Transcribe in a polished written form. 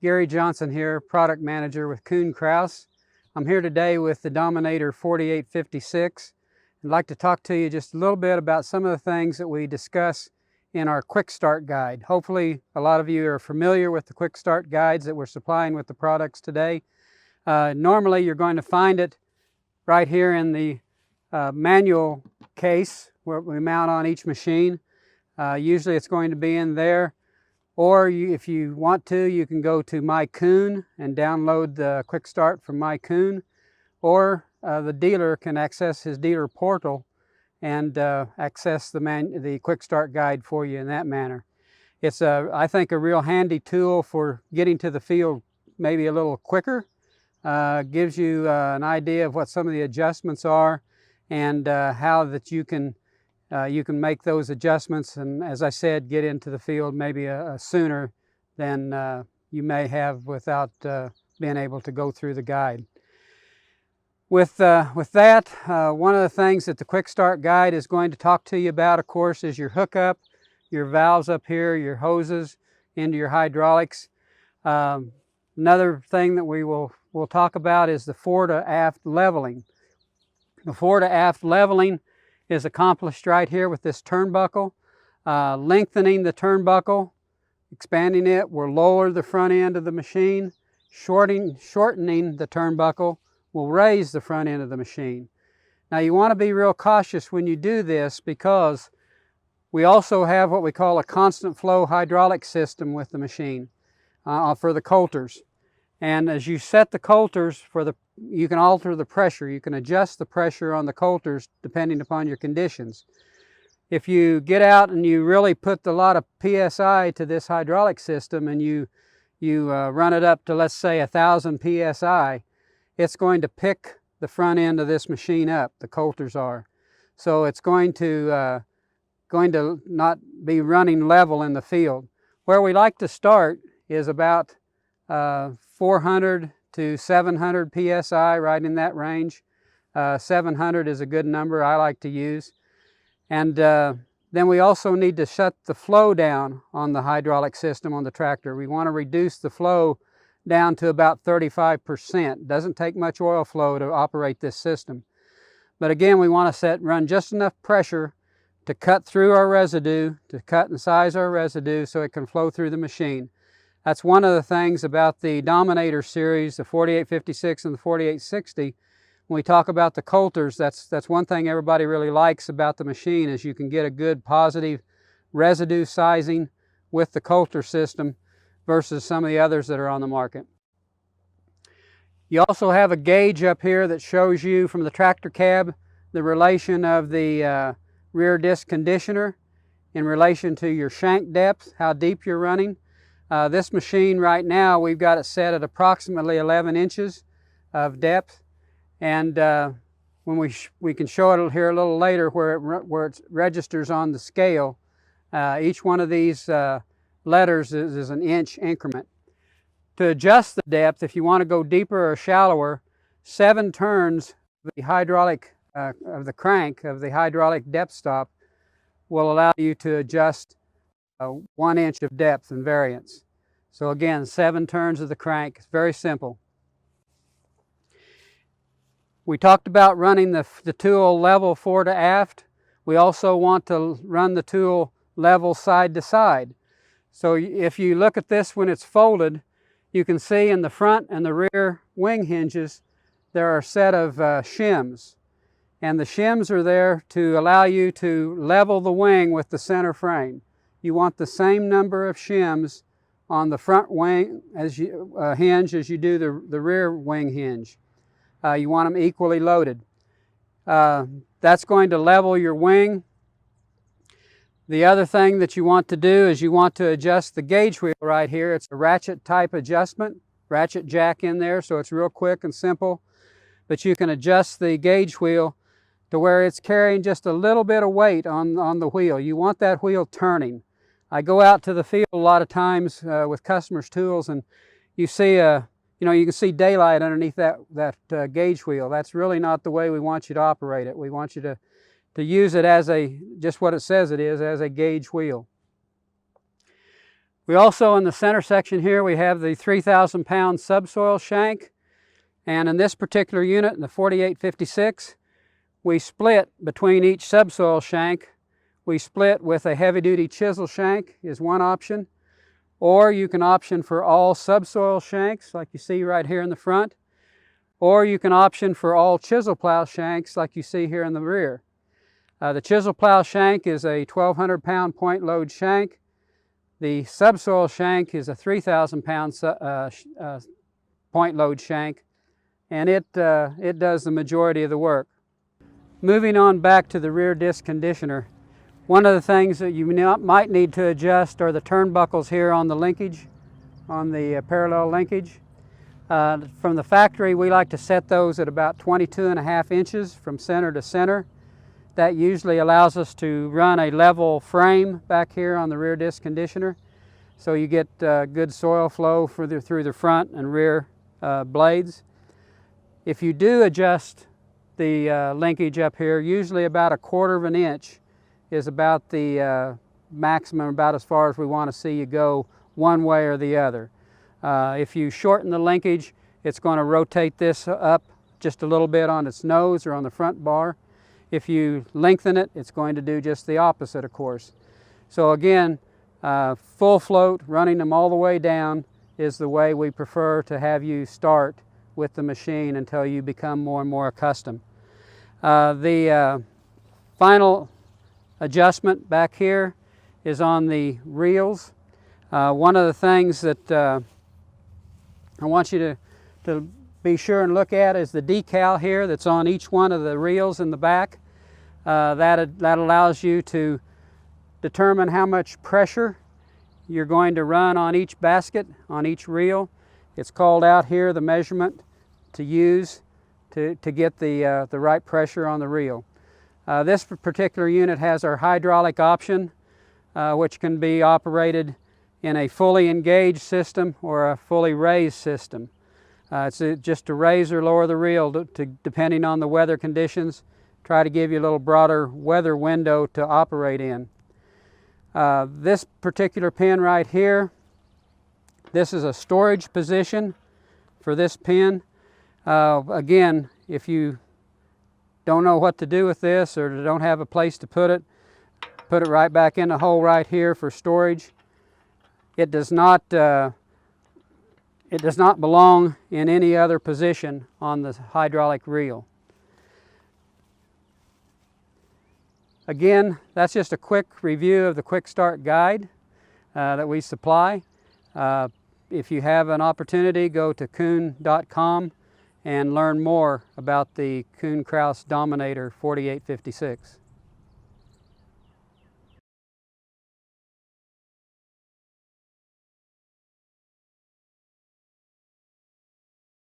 Gary Johnson here, Product Manager with Kuhn Krause. I'm here today with the Dominator 4856. I'd like to talk to you just a little bit about some of the things that we discuss in our Quick Start Guide. Hopefully a lot of you are familiar with the Quick Start Guides that we're supplying with the products today. Normally you're going to find it right here in the manual case where we mount on each machine. Usually it's going to be in there. Or if you want to, you can go to My Kuhn and download the Quick Start from My Kuhn. Or the dealer can access his dealer portal and access the Quick Start Guide for you in that manner. It's, I think, a real handy tool for getting to the field maybe a little quicker. Gives you an idea of what some of the adjustments are and how that you can make those adjustments, and as I said, get into the field maybe sooner than you may have without being able to go through the guide. With that, one of the things that the Quick Start Guide is going to talk to you about, of course, is your hookup, your valves up here, your hoses into your hydraulics. Another thing that we'll talk about is the fore to aft leveling. The fore to aft leveling is accomplished right here with this turnbuckle. Lengthening the turnbuckle, expanding it, will lower the front end of the machine. Shortening the turnbuckle will raise the front end of the machine. Now you want to be real cautious when you do this, because we also have what we call a constant flow hydraulic system with the machine for the coulters. And as you set the coulters, you can alter the pressure. You can adjust the pressure on the coulters depending upon your conditions. If you get out and you really put a lot of PSI to this hydraulic system and you run it up to, let's say, 1,000 PSI, it's going to pick the front end of this machine up, the coulters are. So it's going to not be running level in the field. Where we like to start is about 400 to 700 PSI, right in that range. 700 is a good number I like to use. And then we also need to shut the flow down on the hydraulic system on the tractor. We want to reduce the flow down to about 35%. Doesn't take much oil flow to operate this system. But again, we want to run just enough pressure to cut through our residue, to cut and size our residue so it can flow through the machine. That's one of the things about the Dominator series, the 4856 and the 4860. When we talk about the coulters, that's one thing everybody really likes about the machine, is you can get a good positive residue sizing with the coulter system versus some of the others that are on the market. You also have a gauge up here that shows you from the tractor cab the relation of the rear disc conditioner in relation to your shank depth, how deep you're running. This machine right now, we've got it set at approximately 11 inches of depth, and when we can show it here a little later where it registers on the scale. Each one of these letters is an inch increment. To adjust the depth, if you want to go deeper or shallower, 7 turns of the hydraulic of the crank of the hydraulic depth stop will allow you to adjust 1 inch of depth and variance. So again, 7 turns of the crank. It's very simple. We talked about running the tool level fore to aft. We also want to run the tool level side to side. So if you look at this when it's folded, you can see in the front and the rear wing hinges there are a set of shims. And the shims are there to allow you to level the wing with the center frame. You want the same number of shims on the front wing hinge as you do the rear wing hinge. You want them equally loaded. That's going to level your wing. The other thing that you want to do is you want to adjust the gauge wheel right here. It's a ratchet type adjustment, ratchet jack in there, so it's real quick and simple. But you can adjust the gauge wheel to where it's carrying just a little bit of weight on the wheel. You want that wheel turning. I go out to the field a lot of times with customers' tools, and you see you can see daylight underneath that gauge wheel. That's really not the way we want you to operate it. We want you to use it as just what it says it is, as a gauge wheel. We also, in the center section here, we have the 3,000 pound subsoil shank. And in this particular unit, in the 4856, we split between each subsoil shank. We split with a heavy-duty chisel shank is one option. Or you can option for all subsoil shanks, like you see right here in the front. Or you can option for all chisel plow shanks, like you see here in the rear. The chisel plow shank is a 1,200 pound point load shank. The subsoil shank is a 3,000 pound point load shank, and it does the majority of the work. Moving on back to the rear disc conditioner, one of the things that you might need to adjust are the turnbuckles here on the linkage, on the parallel linkage. From the factory, we like to set those at about 22.5 inches from center to center. That usually allows us to run a level frame back here on the rear disc conditioner, so you get good soil flow through the front and rear blades. If you do adjust the linkage up here, usually about 1/4 of an inch is about the maximum, about as far as we want to see you go one way or the other. If you shorten the linkage, it's going to rotate this up just a little bit on its nose or on the front bar. If you lengthen it, it's going to do just the opposite, of course. So again, full float, running them all the way down, is the way we prefer to have you start with the machine until you become more and more accustomed. The final adjustment back here is on the reels. One of the things that I want you to be sure and look at is the decal here that's on each one of the reels in the back. That allows you to determine how much pressure you're going to run on each basket, on each reel. It's called out here, the measurement to use to get the right pressure on the reel. This particular unit has our hydraulic option, which can be operated in a fully engaged system or a fully raised system. It's just to raise or lower the reel depending on the weather conditions. Try to give you a little broader weather window to operate in. This particular pin right here, this is a storage position for this pin. Again, if you don't know what to do with this or don't have a place to put it right back in the hole right here for storage. It does not belong in any other position on the hydraulic reel. Again, that's just a quick review of the Quick Start Guide that we supply. If you have an opportunity, go to kuhn.com and learn more about the Kuhn-Krause Dominator 4856.